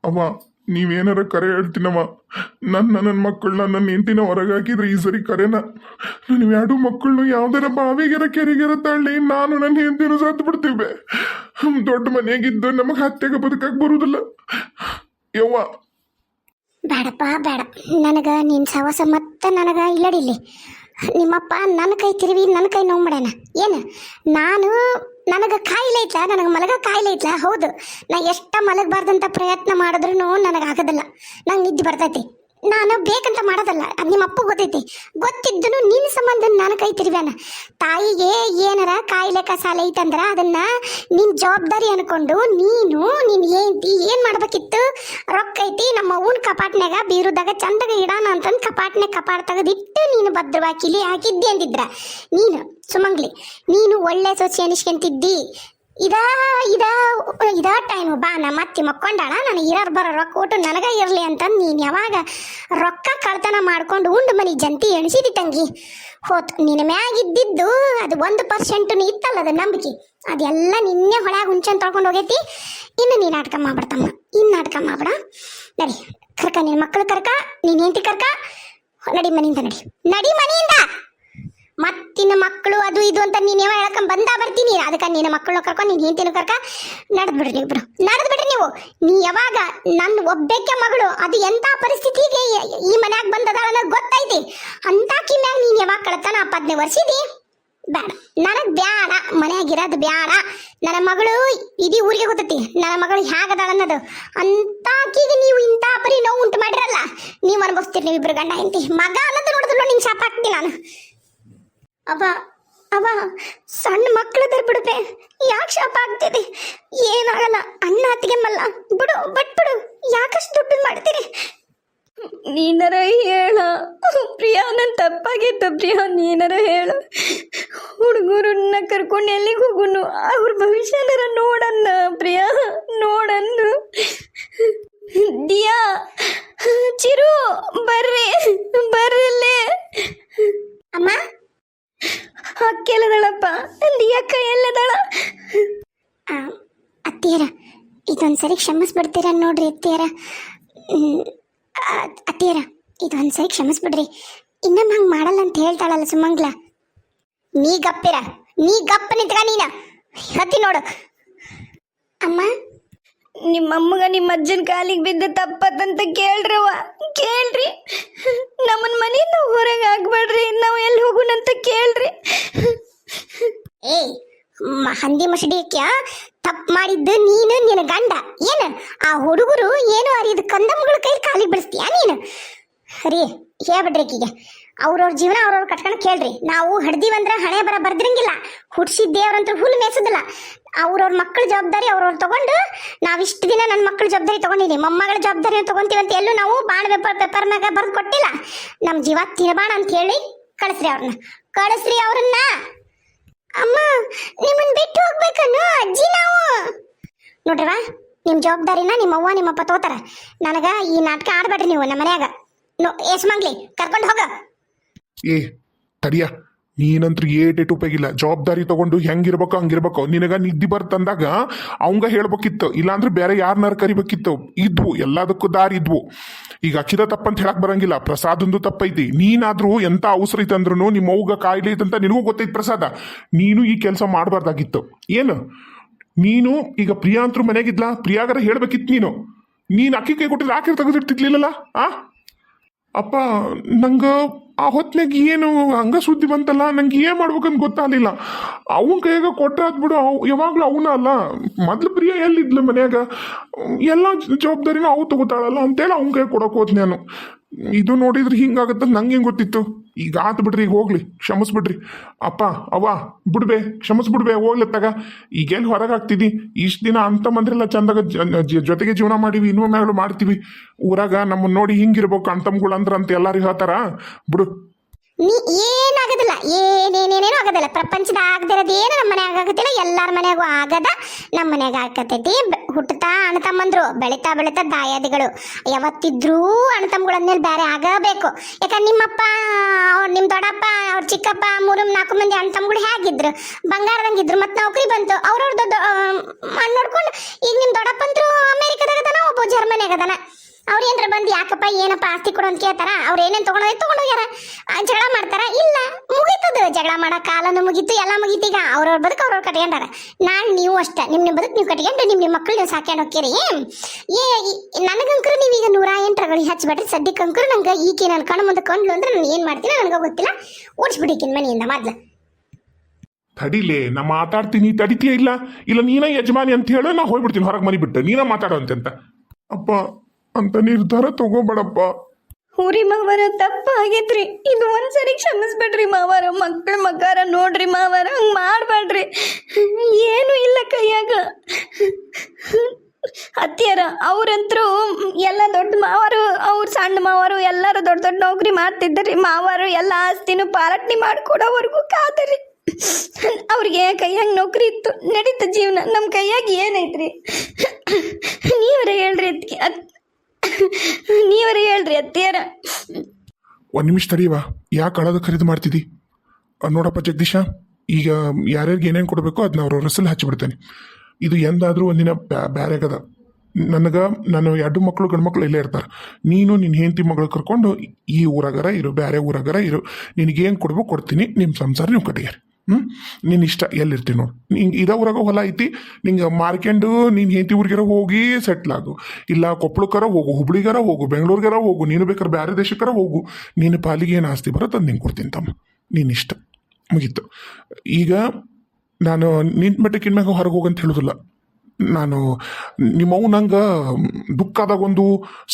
ಅವ ನೀವೇನಾರ ಕರೆ ಹೇಳ್ತೀನವ. ನನ್ನ ಮಕ್ಕಳನ್ನ ನನ್ನ ಹೆಂಡತಿನ ಹೊರಗೆ ಹಾಕಿದ್ರೆ ಈ ಸರಿ ಕರೆನ ನೀವು ಎರಡು ಮಕ್ಕಳನ್ನು ಯಾವ್ದಾರ ಬಾವಿಗೆರ ಕೆರೆಗೆರ ತಳ್ಳಿ ನಾನು ನನ್ನ ಹೆಂಡತಿನ ಸತ್ತು ಬಿಡ್ತೀವಿ. ದೊಡ್ಡ ಮನೆಯಾಗಿದ್ದು ನಮಗೆ ಹತ್ತೆಗೆ ಬದುಕಕ್ಕೆ ಬರುದಿಲ್ಲ ಯವ್ವ. ಬೇಡಪ್ಪ ಬೇಡ, ನನಗೆ ನಿನ್ನ ಸವಾಸ ಮತ್ತೆ ನನಗೆ ಇಲ್ಲಡಿಲ್ಲಿ. ನಿಮ್ಮಪ್ಪ ನನ್ನ ಕೈ ತಿರುವಿ ನನ್ನ ಕೈ ನೋವು ಮಾಡ್ಯಾನ. ಏನು ನನಗೆ ಕಾಯಿಲೆ ಐತ್ಲ, ನನಗೆ ಮಲಗ ಕಾಯಿಲೆ ಐತ್ಲ. ಹೌದು, ನಾ ಎಷ್ಟ ಮಲಗಬಾರ್ದಂತ ಪ್ರಯತ್ನ ಮಾಡಿದ್ರೂ ನನಗೆ ಆಗೋದಿಲ್ಲ. ನಂಗೆ ನಿದ್ದೆ ಬರ್ತೈತಿ. ನಾನು ಬೇಕಂತ ಮಾಡೋದಲ್ಲ, ಅದು ನಿಮ್ಮ ಅಪ್ಪ ಗೊತ್ತೈತಿ. ಗೊತ್ತಿದ್ದನು ನಿನ್ನ ಸಂಬಂಧ ನಾನು ಕೈ ತಿರುವ್ಯಾನ. ತಾಯಿಗೆ ಏನಾರ ಕಾಯಿಲೆ ಕಸಾಲೆ ಐತಂದ್ರ ಅದನ್ನ ನಿನ್ನ ಜವಾಬ್ದಾರಿ ಅನ್ಕೊಂಡು ನೀನು ಏನು ಮಾಡ್ಬೇಕಿತ್ತು? ರೊಕ್ಕ ಐತಿ ನಮ್ಮ ಅವ್ವನ ಕಪಾಟ್ನಾಗ ಬೀರುದಾಗ ಚಂದಾಗ ಇಡಾನ ಅಂತಂದು ಕಪಾಟ್ ತೆಗೆದಿಟ್ಟು ನೀನು ಭದ್ರವಾಗಿ ಕಿಲಿ ಹಾಕಿದ್ದಿ ಅಂದಿದ್ರ. ನೀನು ಸುಮಂಗ್ಲಿ, ನೀನು ಒಳ್ಳೆ ಸೊಸೆ ಅನಿಸ್ಕೊಂತಿದ್ದಿ. ಇದ ಟೈಮು ಬಾ ನಮ್ಮ ಅತ್ತಿ ಮಕ್ಕೊಂಡಾಳ, ನಾನು ಇರೋರು ಬರೋ ರೊಕ್ಕ ಕೊಟ್ಟು ನನಗ ಇರಲಿ ಅಂತಂದು ನೀನು ಯಾವಾಗ ರೊಕ್ಕ ಕಳ್ತನ ಮಾಡ್ಕೊಂಡು ಉಂಡು ಮನಿ ಜಂತಿ ಎಣಿಸಿದಿ ತಂಗಿ. ಹೋತು ನಿನ್ನ ಮ್ಯಾಗಿದ್ದಿದ್ದು ಅದು 1% ಇತ್ತಲ್ಲ ಅದು ನಂಬಿಕೆ, ಅದೆಲ್ಲ ನಿನ್ನೆ ಹೊಳ್ಯಾಗ ಹುಂಚನ್ ತೊಳ್ಕೊಂಡು ಹೋಗೈತಿ. ಇನ್ನು ನೀನು ನಾಟಕ ಮಾಡ್ಬಿಡ್ತಮ್ಮ, ಇನ್ನು ನಾಟಕ ಮಾಡ್ಬಿಡ. ನಡಿ ಕರ್ಕ, ನಿನ್ನ ಮಕ್ಕಳು ಕರ್ಕ, ನೀನು ಹೆಂಡತಿ ಕರ್ಕ, ನಡಿ ಮನೆಯಿಂದ, ನಡಿ ಮನೆಯಿಂದ. ಮತ್ತಿನ ಮಕ್ಕಳು ಅದು ಇದು ಅಂತ ನೀನು ಯಾವ ಹೇಳ್ಕೊಂಡ್ ಬರ್ತೀನಿ. ಅದಕ್ಕೆ ನಿನ್ನ ಮಕ್ಕಳನ್ನ ಕರ್ಕೊಂಡು ನೀನು ಹೆಂಡತಿನ ಕರ್ಕ ನಡೆದು ಬಿಡ್ರಿ ನೀವು. ನೀ ಯಾವಾಗ ನನ್ನ ಒಬ್ಬಕ್ಕೆ ಮಗಳು ಅದು ಎಂಥ ಪರಿಸ್ಥಿತಿಗೆ ಈ ಮನ್ಯಾಗ ಬಂದದಾಳ ಅನ್ನೋದು ಗೊತ್ತೈತಿ. ಅಂತಾಕಿ ಮ್ಯಾಗ ನೀನು ಯಾವಾಗ ಕಳ್ತಾನ 15 ವರ್ಷದಿ ಬೇಡ, ನನಗೆ ಬ್ಯಾಡ, ಮನ್ಯಾಗಿರೋದು ಬ್ಯಾಡ. ನನ್ನ ಮಗಳು ಇಡೀ ಊರಿಗೆ ಗೊತ್ತೈತಿ ನನ್ನ ಮಗಳು ಹೇಗದಾಳ ಅನ್ನೋದು. ಅಂತಾಕಿಗೆ ನೀವು ಇಂಥ ಪರಿ ನೋವು ಉಂಟು ಮಾಡಿರಲ್ಲ, ನೀವು ಅನುಭವಿಸ್ತೀರಿ. ನೀವಿಬ್ರು ಗಂಡ ಹೆಂಡತಿ. ಮಗ ಅನ್ನೋದು ನೋಡಿದ್ರು ನಿಂಗೆ ಶಾಪ ಹಾಕ್ತೀನಿ ನಾನು. ಅವ ಸಣ್ಣ ಮಕ್ಕಳದ್ರ ಬಿಡುತ್ತೆ, ಯಾಕೆ ಶಾಪ ಆಗ್ತಿದೆ? ಏನಾಗಲ್ಲ, ಅಣ್ಣ ಅತ್ತಿಗೆ ಮಲ್ಲ ಬಿಡು, ಬಿಡು. ಯಾಕಷ್ಟು ದುಡ್ಡು ಮಾಡ್ತೀರಿ? ನೀನರ ಹೇಳ ಪ್ರಿಯಾ, ನನ್ನ ತಪ್ಪಾಗಿತ್ತು ಪ್ರಿಯಾ, ನೀನರ ಹೇಳ. ಹುಡುಗರನ್ನ ಕರ್ಕೊಂಡು ಎಲ್ಲಿಗೆ ಹೋಗುನು? ಅವ್ರ ಭವಿಷ್ಯನರ ನೋಡನ್ನ ಪ್ರಿಯಾ, ನೋಡನ್ನು. ದಿಯಾ, ಚಿರು, ಬರ್ರಿಲ್ಲೇ. ಅಮ್ಮ ಅಕ್ಕೆಲ್ಲದಳಪ್ಪ, ದಿಯಕ್ಕ ಎಲ್ಲದಳ? ಅತ್ತಿಯರ ಇದೊಂದ್ಸರಿ ಕ್ಷಮಿಸ್ಬಿಡ್ತೀರ ನೋಡ್ರಿ ಅತ್ತಿಯರ. ಅತ್ತಿಯರ ಇದೊಂದ್ಸರಿ ಕ್ಷಮಿಸ್ಬಿಡ್ರಿ. ಇನ್ನೊಮ್ಮೆ ಹಂಗೆ ಮಾಡಲ್ಲ ಅಂತ ಹೇಳ್ತಾಳಲ್ಲ ಸುಮಂಗ್ಲ. ನೀ ಗಪ್ಪ ನಿಂತ್ಕ, ನೀನ ಹತ್ತಿ ನೋಡು. ಅಮ್ಮ, ನಿಮ್ಮಮ್ಮಗ ನಿಮ್ಮ ಅಜ್ಜನ ಕಾಲಿಗೆ ಬಿದ್ದ ತಪ್ಪತ್ತಂತ ಕೇಳ್ರವ, ಕೇಳ್ರಿ. ನಮ್ಮನ್ನ ಮನೆಯಿಂದ ಹೊರಗೆ ಹಾಕ್ಬೇಡ್ರಿ, ನಾವು ಎಲ್ಲಿ ಹೋಗುನಂತ ಕೇಳ್ರಿ. ಹಂದಿ ಮಸಡಿಕ್ಯಾ ತಪ್ಪು ಮಾಡಿದ್ದು ನೀನು, ನಿನ್ನ ಗಂಡ. ಏನು ಆ ಹುಡುಗರು ಏನು ಅರಿದ ಕಂದಮ್ಮಗಳ ಕೈ ಕಾಲಿಗೆ ಬಿಡಿಸ್ತೀಯಾ ನೀನು? ರೀ ಹೇಳ್ಬಿಡ್ರಿ ಆಕಿಗೆ, ಅವ್ರವ್ರ ಜೀವನ ಅವ್ರವ್ರು ಕಟ್ಕೊಂಡು ಕೇಳ್ರಿ. ನಾವು ಹಡ್ದಿವಂದ್ರೆ ಹಣೆ ಬರ್ದಿರಂಗಿಲ್ಲ. ಹುಡ್ಸಿದ ದೇವ್ರಂತೂ ಹುಲ್ ಮೇಸೋದಿಲ್ಲ. ಅವ್ರವ್ರ ಮಕ್ಕಳ ಜವಾಬ್ದಾರಿ ಅವ್ರವ್ರು ತಗೊಂಡು, ನಾವಿಷ್ಟು ದಿನ ನನ್ನ ಮಕ್ಕಳ ಜವಾಬ್ದಾರಿ ತಗೊಂಡಿನಿ, ಮೊಮ್ಮಗಳ ಜವಾಬ್ದಾರಿ ತಗೊಂತೀವಂತ ಎಲ್ಲೂ ನಾವು ಬಾಣ ಪೇಪರ್ನಾಗ ಬರ್ದು ಕೊಟ್ಟಿಲ್ಲ. ನಮ್ಮ ಜೀವ ತಿನ್ನಬಾಣ ಅಂತ ಹೇಳಿ ಕಳಿಸ್ರಿ ಅವ್ರನ್ನ. ಅಮ್ಮ, ನಿಮ್ಮನ್ನ ಬಿಟ್ಟು ಹೋಗ್ಬೇಕನ್ನು ಅಜ್ಜಿ ನಾವು. ನೋಡ್ರಿವಾ, ನಿಮ್ಮ ಜವಾಬ್ದಾರಿನ ನಿಮ್ಮ ಅವ್ವ ನಿಮ್ಮಪ್ಪ ತಗೋತಾರ. ನನಗ ಈ ನಾಟಕ ಆಡ್ಬೇಡ್ರಿ ನೀವು ನಮ್ಮ ಮನ್ಯಾಗ. ಸುಮಂಗ್ಲಿ ಕರ್ಕೊಂಡು ಹೋಗ. ತಡಿಯ, ನೀನಂತ್ರ ಏಟೇಟು ಉಪಯೋಗಿಲ್ಲ. ಜವಾಬ್ದಾರಿ ತಗೊಂಡು ಹೆಂಗಿರ್ಬೇಕು ಹಂಗಿರ್ಬೇಕು. ನಿನಗ ನಿದ್ದೆ ಬರ್ತಂದಾಗ ಅವಂಗ ಹೇಳ್ಬೇಕಿತ್ತು, ಇಲ್ಲಾಂದ್ರೆ ಬೇರೆ ಯಾರನ್ನಾರು ಕರಿಬೇಕಿತ್ತು. ಇದ್ವು ಎಲ್ಲದಕ್ಕೂ ದಾರಿ ಇದ್ವು. ಈಗ ಅಕ್ಕಿದ ತಪ್ಪಂತ ಹೇಳಕ್ ಬರಂಗಿಲ್ಲ, ಪ್ರಸಾದಂದು ತಪ್ಪೈತಿ. ನೀನಾದ್ರೂ ಎಂತ ಅವಸರ ಐತಂದ್ರೂ ನಿಮ್ಮ ಅವ್ಗ ಕಾಯಿಲೆ ಐತಂತ ನಿನಗೂ ಗೊತ್ತೈತಿ ಪ್ರಸಾದ. ನೀನು ಈ ಕೆಲಸ ಮಾಡಬಾರ್ದಾಗಿತ್ತು. ಏನು ನೀನು ಈಗ ಪ್ರಿಯಾ ಅಂತರೂ ಮನೆಯಾಗಿದ್ಲಾ, ಪ್ರಿಯಾಗರ ಹೇಳ್ಬೇಕಿತ್ತು. ನೀನು ಅಕ್ಕಿ ಕೈ ಕೊಟ್ಟಿದ್ರೆ ಆಕೆ ತೆಗೆದಿರ್ತಿರ್ಲಿಲ್ಲಲ್ಲ. ಅಪ್ಪ, ನಂಗೆ ಆ ಹೊತ್ನಾಗ ಏನು ಹಂಗ ಸುದ್ದಿ ಬಂತಲ್ಲ, ನಂಗೆ ಏನು ಮಾಡ್ಬೇಕಂತ ಗೊತ್ತಾಗಲಿಲ್ಲ. ಅವನ ಕೈಯಾಗ ಕೊಟ್ಟಾದ್ಬಿಡು. ಯಾವಾಗಲೂ ಅವನ ಅಲ್ಲ, ಮೊದ್ಲು ಪ್ರಿಯ ಎಲ್ಲಿದ್ಲು ಮನ್ಯಾಗ, ಎಲ್ಲ ಜವಾಬ್ದಾರಿನ ಅವು ತಗೋತಾಳಲ್ಲ ಅಂತೇಳಿ ಅವನ ಕೈ ಕೊಡೋಕೆ ಹೋದ್ ನಾನು. ಇದು ನೋಡಿದ್ರೆ ಹಿಂಗಾಗತ್ತ ನಂಗೆ ಹೆಂಗೆ ಗೊತ್ತಿತ್ತು. ಈಗ ಆತು ಬಿಡ್ರಿ, ಈಗ ಹೋಗ್ಲಿ, ಕ್ಷಮಿಸ್ಬಿಡ್ರಿ. ಅಪ್ಪ ಅವ್ವ ಬಿಡ್ಬೇ, ಕ್ಷಮಿಸ್ಬಿಡ್ಬೇ, ಹೋಗ್ಲತ್ತಾಗ. ಈಗೆಲ್ಲಿ ಹೊರಗೆ ಹಾಕ್ತಿದ್ದಿ? ಇಷ್ಟು ದಿನ ಅಂತ ಮಂದ್ರೆಲ್ಲ ಚಂದಾಗ ಜೊತೆಗೆ ಜೀವನ ಮಾಡೀವಿ, ಮಾಡ್ತೀವಿ. ಊರಾಗ ನಮ್ಮನ್ನ ನೋಡಿ ಹಿಂಗಿರ್ಬೇಕು ಅಂತಮ್ಗಳು ಅಂತ ಎಲ್ಲಾರು ಹೇಳ್ತಾರ. ಬಿಡು. ನೀ ಏನಾಗೋದಿಲ್ಲ, ಏನೇನೇನೇನು ಆಗೋದಿಲ್ಲ. ಪ್ರಪಂಚದ ಆಗದಿರೋದು ಏನು ನಮ್ಮ ಮನ್ಯಾಗ ಆಗತ್ತಿಲ್ಲ, ಎಲ್ಲಾರ ಮನ್ಯಾಗೂ ಆಗದ ನಮ್ಮ ಮನ್ಯಾಗ ಆಗತೈತಿ. ಹುಟ್ಟತಾ ಅಣ್ಣ ತಮ್ಮಂದ್ರು, ಬೆಳಿತಾ ಬೆಳಿತಾ ದಾಯಾದಿಗಳು. ಯಾವತ್ತಿದ್ರೂ ಅಣ್ಣ ತಮ್ಮಗಳನ್ನೇಲಿ ಬೇರೆ ಆಗಬೇಕು. ಯಾಕಂದ್ರೆ ನಿಮ್ಮಪ್ಪ, ನಿಮ್ಮ ದೊಡ್ಡಪ್ಪ, ಅವ್ರ ಚಿಕ್ಕಪ್ಪ, 3-4 ಮಂದಿ ಅಣ್ಣ ತಮ್ಮಗಳು ಹೇಗಿದ್ರು, ಬಂಗಾರದಂಗಿದ್ರು. ಮತ್ತೆ ನೌಕರಿ ಬಂತು, ಅವ್ರವ್ರದ್ದು ನೋಡ್ಕೊಂಡು ಈಗ ನಿಮ್ಮ ದೊಡ್ಡಪ್ಪಂದ್ರು ಅಮೇರಿಕಾದಾಗ ಅದಾನ, ಒಬ್ಬ ಜರ್ಮನಿಯಾಗ ಅದಾನ. ಅವ್ರು ಏನ್ರ ಬಂದು ಯಾಕಪ್ಪ ಏನಪ್ಪ ಆಸ್ತಿ ಕೊಡು ಅಂತ ಕೇಳ್ತಾರ. ಅವ್ರು ಏನೇನು ತಗೊಂಡೋಗ್ಯಾರ, ಜಗಳ ಮಾಡ್ತಾರ. ಇಲ್ಲ, ಮುಗೀತದ ಜಗಳ ಮಾಡೋ ಕಾಲನು ಮುಗೀತು, ಎಲ್ಲ ಮುಗೀತು. ಈಗ ಅವ್ರವ್ರ ಬದುಕು ಅವ್ರವ್ರು ಕಟ್ಕೊಂಡಾರ. ನಾಳೆ ನೀವು ಅಷ್ಟೇ ನಿಮ್ಮ ಬದುಕು ನೀವು ಕಟ್ಕೊಂಡು ನಿಮ್ಮ ಮಕ್ಕಳು ನೀವು ಸಾಕ್ಕೊಂಡು ಹೋಗ್ತೀರಿ. ನನಗಂಕರು ನೀವೀಗ 108 ರಗಳಿ ಹಚ್ಬೇಡ್ರಿ. ಸದ್ಯಕ್ಕಂಕರು ನಂಗೆ ಈಕೆ ನನ್ನ ಕಣ್ಣು ಮುಂದೆ ಕೊಂಡ್ಲು ಅಂದ್ರೆ ನಾನು ಏನು ಮಾಡ್ತೀನಿ ನನಗೆ ಗೊತ್ತಿಲ್ಲ. ಓಡಿಸ್ಬಿಡಿಕಿನ ಮನೆಯಿಂದ ಮೊದ್ಲು. ತಡಿಲೇ, ನಾ ಮಾತಾಡ್ತೀನಿ, ತಡಿತೀಯ ಇಲ್ಲ ಇಲ್ಲ ನೀನ ಯಜಮಾನಿ ಅಂತ ಹೇಳು, ನಾ ಹೋಗ್ಬಿಡ್ತೀನಿ ಹೊರಗೆ ಮನಿ ಬಿಟ್ಟು. ನೀನ ಮಾತಾಡೋಂತೆ ಅಂತ ಅಪ್ಪ ಅಂತ ನಿರ್ಧಾರ ತಗೋಬೇಡಪ್ಪ. ಊರಿ ಮಾವಾರ ತಪ್ಪ ಆಗೈತ್ರಿ, ಇದು ಒಂದ್ಸರಿ ಕ್ಷಮಿಸ್ಬೇಡ್ರಿ ಮಾವಾರ. ಮಕ್ಕಳ ಮಗಾರ ನೋಡ್ರಿ ಮಾವಾರ, ಹಂಗೆ ಮಾಡಬೇಡ್ರಿ. ಏನು ಇಲ್ಲ ಕೈಯಾಗ. ಅತ್ತಿಯರ ಅವ್ರಂತರೂ ಎಲ್ಲ ದೊಡ್ಡ ಮಾವಾರು, ಅವ್ರು ಸಣ್ಣ ಮಾವಾರು ಎಲ್ಲರೂ ದೊಡ್ಡ ದೊಡ್ಡ ನೌಕರಿ ಮಾಡ್ತಿದ್ದರಿ. ಮಾವಾರು ಎಲ್ಲ ಆಸ್ತಿನೂ ಪಾಲಟ್ನಿ ಮಾಡಿಕೊಡೋವರೆಗೂ ಕಾದ್ರಿ. ಅವ್ರಿಗೆ ಕೈಯಾಗ ನೌಕರಿ ಇತ್ತು, ನಡೀತ ಜೀವನ. ನಮ್ಮ ಕೈಯಾಗ ಏನೈತ್ರಿ? ನೀವರ ಹೇಳ್ರಿ ನೀವರ ಹೇಳ್ರಿ ಅತ್ತಿಯರ. ಒಂದು ನಿಮಿಷ ತಡೀವಾ, ಯಾಕೆ ಅಳದ ಖರೀದಿ ಮಾಡ್ತಿದ್ದಿ? ನೋಡಪ್ಪ ಜಗದೀಶ, ಈಗ ಯಾರ್ಯಾರಿಗೆ ಏನೇನು ಕೊಡಬೇಕು ಅದನ್ನ ಅವ್ರ ಹೆಸರು ಹಚ್ಚಿಬಿಡ್ತೇನೆ. ಇದು ಎಂದಾದರೂ ಒಂದಿನ ಬ್ಯಾರೆ ಆಗದ. ನನ್ನ 2 ಮಕ್ಕಳು ಗಂಡು ಮಕ್ಕಳು ಇಲ್ಲೇ ಇರ್ತಾರೆ. ನೀನು ನಿನ್ನ ಹೆಂಡತಿ ಮಗಳು ಕರ್ಕೊಂಡು ಈ ಊರಾಗರ ಇರು, ಬೇರೆ ಊರಾಗರ ಇರು. ನಿನಗೇನು ಕೊಡ್ಬೇಕು ಕೊಡ್ತೀನಿ, ನಿಮ್ಮ ಸಂಸಾರ ನೀವು ಕಟ್ಟಿಯಾರ. ನಿನ್ನ ಇಷ್ಟ ಎಲ್ಲಿರ್ತೀನಿ ನೋಡು. ನಿಂಗೆ ಇದ ಊರಾಗ ಹೊಲ ಐತಿ, ನಿಂಗೆ ಮಾರ್ಕೊಂಡು ನೀನು ಹೆಂಡತಿ ಊರಿಗಾರ ಹೋಗಿ ಸೆಟ್ಲ್ ಆಗು. ಇಲ್ಲ ಕೊಪ್ಪಳಕ್ಕರ ಹೋಗು, ಹುಬ್ಳಿಗಾರ ಹೋಗು, ಬೆಂಗಳೂರಿಗಾರ ಹೋಗು, ನೀನು ಬೇಕಾದ್ರೆ ಬೇರೆ ದೇಶಕ್ಕರ ಹೋಗು. ನಿನ್ನ ಪಾಲಿಗೆ ಏನು ಆಸ್ತಿ ಬರುತ್ತೆ ಅದು ನಿಂಗೆ ಕೊಡ್ತೀನಿ ತಮ್ಮ, ನಿನ್ನ ಇಷ್ಟ. ಮುಗೀತು. ಈಗ ನಾನು ನಿಂತ ಮಟ್ಟಕ್ಕೆ ಇನ್ಮ್ಯಾಗ ಹೊರಗೆ ಹೋಗಂತ ಹೇಳೋದಿಲ್ಲ. ನಾನು ನಿಮ್ಮವು ನಂಗೆ ದುಃಖ ಆದಾಗೊಂದು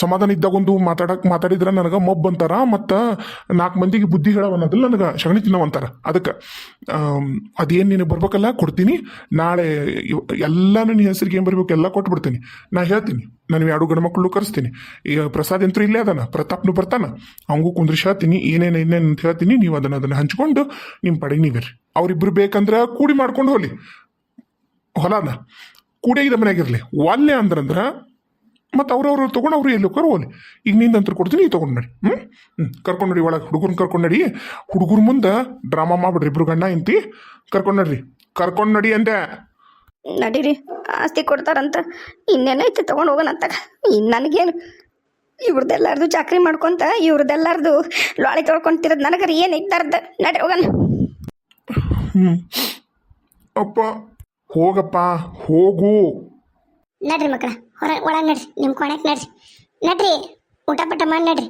ಸಮಾಧಾನ ಇದ್ದಾಗೊಂದು ಮಾತಾಡಿದ್ರೆ ನನಗೆ ಮೊಬ್ಬು ಅಂತಾರ. ಮತ್ತು 4 ಮಂದಿಗೆ ಬುದ್ಧಿ ಹೇಳೋವನ್ನೋದಿಲ್ಲ, ನನಗೆ ಸಗಣಿ ತಿನ್ನವಂತಾರ. ಅದಕ್ಕೆ ಅದೇನು ನಿನಗೆ ಬರ್ಬೇಕಲ್ಲ ಕೊಡ್ತೀನಿ. ನಾಳೆ ಎಲ್ಲ ನನ್ನ ಹೆಸರಿಗೆ ಏನು ಬರ್ಬೇಕು ಎಲ್ಲ ಕೊಟ್ಬಿಡ್ತೀನಿ. ನಾ ಹೇಳ್ತೀನಿ, ನಾನು 2 ಗಂಡು ಮಕ್ಕಳು ಕರೆಸ್ತೀನಿ. ಈಗ ಪ್ರಸಾದ್ ಅಂತೂ ಇಲ್ಲೇ ಅದಾನ, ಪ್ರತಾಪ್ನು ಬರ್ತಾನ, ಅವಂಗೂ ಕುಂದ್ರಿಸಿ ಹೇಳ್ತೀನಿ ಏನೇನು ಅಂತ ಹೇಳ್ತೀನಿ. ನೀವು ಅದನ್ನು ಹಂಚ್ಕೊಂಡು ನಿಮ್ಮ ಪಡೆಗೆ ನೀವಿರಿ. ಅವರಿಬ್ಬರು ಬೇಕಂದ್ರೆ ಕೂಡಿ ಮಾಡ್ಕೊಂಡು ಹೋಗ್ಲಿ ಹೊಲನ, ಕೂಡಿಯಾಗಿದ್ದ ಮನೆಯಾಗಿರಲಿ. ಒಲ್ಲೆ ಅಂದ್ರಂದ್ರೆ ಮತ್ತು ಅವ್ರವ್ರು ತೊಗೊಂಡು ಅವ್ರು ಎಲ್ಲಿ ಹೋಗ್ಲಿ. ಈಗ ನಿಂದಂತರ ಕೊಡ್ತೀನಿ, ಈಗ ತೊಗೊಂಡು ನಡಿ. ಕರ್ಕೊಂಡು ನಡಿ ಒಳಗೆ, ಹುಡುಗರನ್ನ ಕರ್ಕೊಂಡು ನಡಿ. ಹುಡುಗರ ಮುಂದೆ ಡ್ರಾಮಾ ಮಾಡ್ಬಿಡ್ರಿ, ಇಬ್ರು ಗಂಡ ಎಂತಿ ಕರ್ಕೊಂಡು ನಡಿ ಅಂದೆ. ನಡೀರಿ, ಆಸ್ತಿ ಕೊಡ್ತಾರಂತ ಇನ್ನೇನೈತಿ ತೊಗೊಂಡು ಹೋಗೋಣ ಅಂತಾಗ. ನನಗೇನು ಇವ್ರದ್ದೆಲ್ಲಾರ್ದು ಚಾಕ್ರಿ ಮಾಡ್ಕೊಂತ ಇವ್ರದ್ದೆಲ್ಲಾರ್ದು ಲಾಳಿ ತೊಳ್ಕೊಂತಿರೋದು ನನಗರ ಏನು ಇದ್ದಾರ್ದ. ನಡಿ ಹೋಗೋಣ. ಅಪ್ಪ ಹೋಗಪ್ಪ ಹೋಗು. ನಡ್ರಿ ಮಕ್ಕಳ, ಒಳಗೆ ನಡ್ರಿ, ನಿಮ್ಮ ಕೊನೆಗೆ ನಡ್ರಿ, ಊಟ ಪಟ ಮಾಡಿ ನಡ್ರಿ.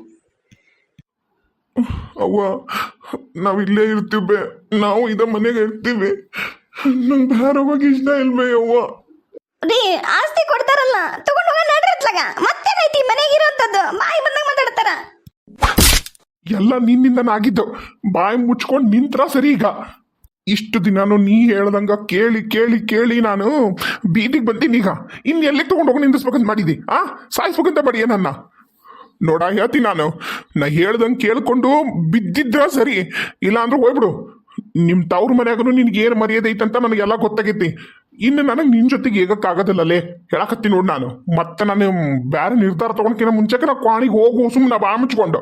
ಅವ್ವ, ನಾವು ಇಲ್ಲೇ ಇರ್ತೀವಿ, ನಾವು ಇದ ಮನೆಗೆ ಇರ್ತೀವಿ. ನಂಗೆ ಬೇರೆ ಹೋಗಿ ಇಷ್ಟ ಇಲ್ವೇ ಅವ್ವ. ರೀ, ಆಸ್ತಿ ಕೊಡ್ತಾರಲ್ಲ ತಗೊಂಡು ಹೋಗೋಣ ನಡ್ರಿ ಅತ್ಲಾಗ. ಮತ್ತೇನೈತಿ ಮನೆಗೆ ಇರೋಂಥದ್ದು? ಬಾಯಿ ಬಂದಾಗ ಮಾತಾಡ್ತಾರ. ಎಲ್ಲ ನಿನ್ನಿಂದ ಆಗಿದ್ದು. ಬಾಯಿ ಮುಚ್ಕೊಂಡು ನಿಂತ್ರ ಸರಿ. ಈಗ ಇಷ್ಟು ದಿನಾನು ನೀ ಹೇಳ್ದಂಗ ಕೇಳಿ ಕೇಳಿ ಕೇಳಿ ನಾನು ಬೀದಿಗೆ ಬಂದೀನಿ. ಈಗ ಇನ್ನು ಎಲ್ಲಿಗೆ ತೊಗೊಂಡೋಗಿ ನಿಂದಿಸ್ಬೇಕಂತ ಮಾಡಿದಿ? ಸಾಯಿಸ್ಬೇಕಂತ ಮಾಡಿ ನನ್ನ ನೋಡ. ಹೇಳ್ತೀನಿ, ನಾ ಹೇಳ್ದಂಗೆ ಕೇಳ್ಕೊಂಡು ಬಿದ್ದಿದ್ರ ಸರಿ, ಇಲ್ಲ ಅಂದ್ರೆ ಹೋಗ್ಬಿಡು. ನಿಮ್ಮ ತವ್ರ ಮನ್ಯಾಗನು ನಿನ್ಗೆ ಏನು ಮರ್ಯಾದೆ ಐತಂತ ನನಗೆಲ್ಲ ಗೊತ್ತಾಗೈತಿ. ಇನ್ನು ನನಗೆ ನಿನ್ನ ಜೊತೆಗೆ ಹೇಗಕ್ಕಾಗೋದಿಲ್ಲಲೇ, ಹೇಳಕತ್ತೀನಿ ನೋಡಿ. ನಾನು ಮತ್ತೆ ನಾನು ಬೇರೆ ನಿರ್ಧಾರ ತೊಗೊಂಡ್ಕಿನ್ನ ಮುಂಚೆಗೆ ನಾ ಕ್ವಾಣಿಗೆ ಹೋಗು, ಸುಮ್ಮನೆ ಬಾ ಮುಚ್ಕೊಂಡು.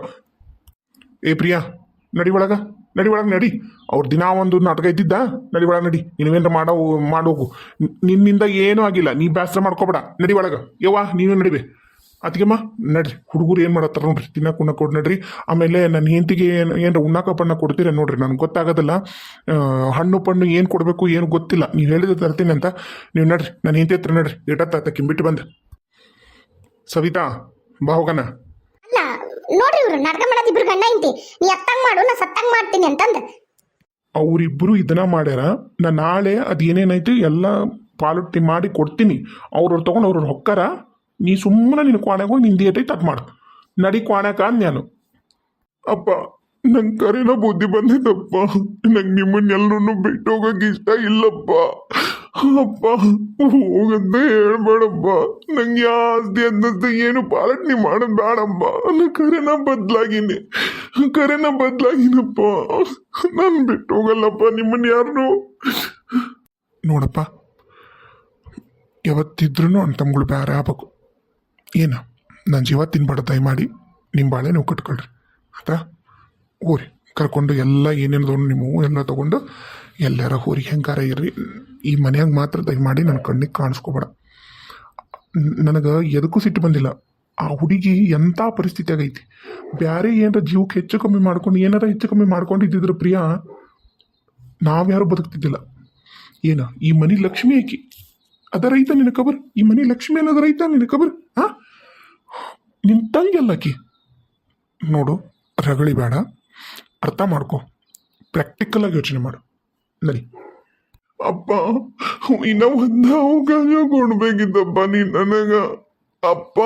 ಏ ಪ್ರಿಯಾ, ನಡಿ ಒಳಗೆ ನಡಿ. ಅವ್ರ ದಿನ ಒಂದು ನಾಟಕ ಇದ್ದಿದ್ದ. ನಡಿ ಒಳಗೆ ನಡಿ. ನೀವೇನ್ರ ಮಾಡೋಗು. ನಿನ್ನಿಂದ ಏನೂ ಆಗಿಲ್ಲ, ನೀ ಬೇಸರ ಮಾಡ್ಕೊಬೇಡ. ನಡಿ ಒಳಗೆ. ಯವ್ವ ನೀನು ನಡಿವೆ. ಅದಕ್ಕೆಮ್ಮ ನಡ್ರಿ. ಹುಡುಗರು ಏನು ಮಾಡತ್ತಾರ ನೋಡ್ರಿ, ತಿನ್ನಕ್ಕೆ ಉಣ್ಣಕ್ಕೆ ಕೊಡು ನಡ್ರಿ. ಆಮೇಲೆ ನನ್ನ ಹೆಂಡತಿಗೆ ಏನರ ಉಣ್ಣಾಕ ಪಣ್ಣ ಕೊಡ್ತೀರ ನೋಡ್ರಿ. ನನಗೆ ಗೊತ್ತಾಗೋದಿಲ್ಲ, ಹಣ್ಣು ಪಣ್ಣು ಏನು ಕೊಡಬೇಕು ಏನು ಗೊತ್ತಿಲ್ಲ. ನೀವು ಹೇಳಿದ ತರ್ತೀನಿ ಅಂತ. ನೀವು ನಡ್ರಿ, ನನ್ನ ಹೆಂಡತಿ ಹತ್ರ ನಡ್ರಿ. ಏಟತ್ತ ಬಿಟ್ಟು ಬಂದೆ. ಸವಿತಾ ಬಾ ಹೋಗೋಣ. ಅಲ್ಲ ನೋಡ್ರಿ, ಇವ್ರು ನಾಟಕ ಮಾಡೋದು ಇಬ್ರು ಗಂಡ ಇಂತಿ. ನೀ ಅತ್ತಂಗ್ ಮಾಡು, ನಾ ಸತ್ತಂಗ್ ಮಾಡ್ತೀನಿ ಅಂತಂದ. ಅವರಿಬ್ಬರು ಇದನ್ನ ಮಾಡ್ಯಾರ. ನಾ ನಾಳೆ ಅದೇನೇನಾಯ್ತು ಎಲ್ಲ ಪಾಲುಟ್ಟಿ ಮಾಡಿ ಕೊಡ್ತೀನಿ. ಅವ್ರವ್ರು ತೊಗೊಂಡು ಅವ್ರವ್ರು ಹೊಕ್ಕಾರ. ನೀ ಸುಮ್ಮನೆ ನಿನ್ನ ಕ್ವಾಣೆಗೆ ಹೋಗಿ ನಿಂದು ಏಟೈತೆ ಅದು ಮಾಡು. ನಡಿ ಕ್ವಾಣೆಕ ಅಂದ್ ನಾನು. ಅಪ್ಪ ನಂಗೆ ಕರೆನೋ ಬುದ್ಧಿ ಬಂದಿದ್ದಪ್ಪ. ನಂಗೆ ನಿಮ್ಮನ್ನೆಲ್ಲರೂ ಬಿಟ್ಟು ಹೋಗೋಕೆ ಇಷ್ಟ ಇಲ್ಲಪ್ಪ. ಅಪ್ಪ ಹೋಗಂತ ಹೇಳ್ಬೇಡಪ್ಪ. ನಂಗೆ ಆಸ್ತಿ ಅಂತ ಏನು ಪಾಲನೆ ಮಾಡೋದು ಬೇಡಪ್ಪ. ಕರೆನ ಬದ್ಲಾಗಿನಪ್ಪ. ನಾನು ಬಿಟ್ಟು ಹೋಗಲ್ಲಪ್ಪ ನಿಮ್ಮನ್ನ ಯಾರು. ನೋಡಪ್ಪ, ಯಾವತ್ತಿದ್ರೂ ನನ್ನ ತಮ್ಮಗಳು ಬೇರೆ ಆಗ್ಬೇಕು. ಏನು ನನ್ನ ಜೀವ ತಿನ್ಬೇಡ ದಯಮಾಡಿ. ನಿಮ್ಮ ಬಾಳೆ ನೀವು ಕಟ್ಕೊಳ್ರಿ ಆಯ್ತಾ. ಹೋರಿ ಕರ್ಕೊಂಡು ಎಲ್ಲ ಏನೇನು ನಿಮ್ಮ ಎಲ್ಲ ತೊಗೊಂಡು ಎಲ್ಲಾರ ಹೋರಿ ಹೆಂಗಾರ ಇರ್ರಿ. ಈ ಮನ್ಯಾಗ ಮಾತ್ರ ದಯಮಾಡಿ ನನ್ನ ಕಣ್ಣಿಗೆ ಕಾಣಿಸ್ಕೋಬೇಡ. ನನಗೆ ಎದಕ್ಕೂ ಸಿಟ್ಟು ಬಂದಿಲ್ಲ. ಆ ಹುಡುಗಿ ಎಂಥ ಪರಿಸ್ಥಿತಿ ಆಗೈತಿ. ಬೇರೆ ಏನಾರ ಜೀವಕ್ಕೆ ಹೆಚ್ಚು ಕಮ್ಮಿ ಮಾಡ್ಕೊಂಡಿದ್ದಿದ್ರೆ ಪ್ರಿಯಾ ನಾವ್ಯಾರು ಬದುಕ್ತಿದ್ದಿಲ್ಲ. ಏನ ಈ ಮನೆ ಲಕ್ಷ್ಮಿ ಆಕಿ ಅದ ರೈತ ನಿನ್ನ ಕಬರ್. ಈ ಮನೆ ಲಕ್ಷ್ಮಿ ಅನ್ನೋದು ರೈತ ನಿನ್ನ ಕಬರ್. ನಿನ್ನ ತಂಗಿಯಲ್ಲ ಆಕಿ. ನೋಡು, ರಗಳಿ ಬೇಡ, ಅರ್ಥ ಮಾಡ್ಕೊ, ಪ್ರಾಕ್ಟಿಕಲ್ ಆಗಿ ಯೋಚನೆ ಮಾಡು. ನಡಿ. ಅಪ್ಪ, ಇನ್ನ ಒಂದ ಅವಕಾಶ ಕೊಡ್ಬೇಕಿತ್ತಪ್ಪ ನೀನ್ ನನಗ. ಅಪ್ಪ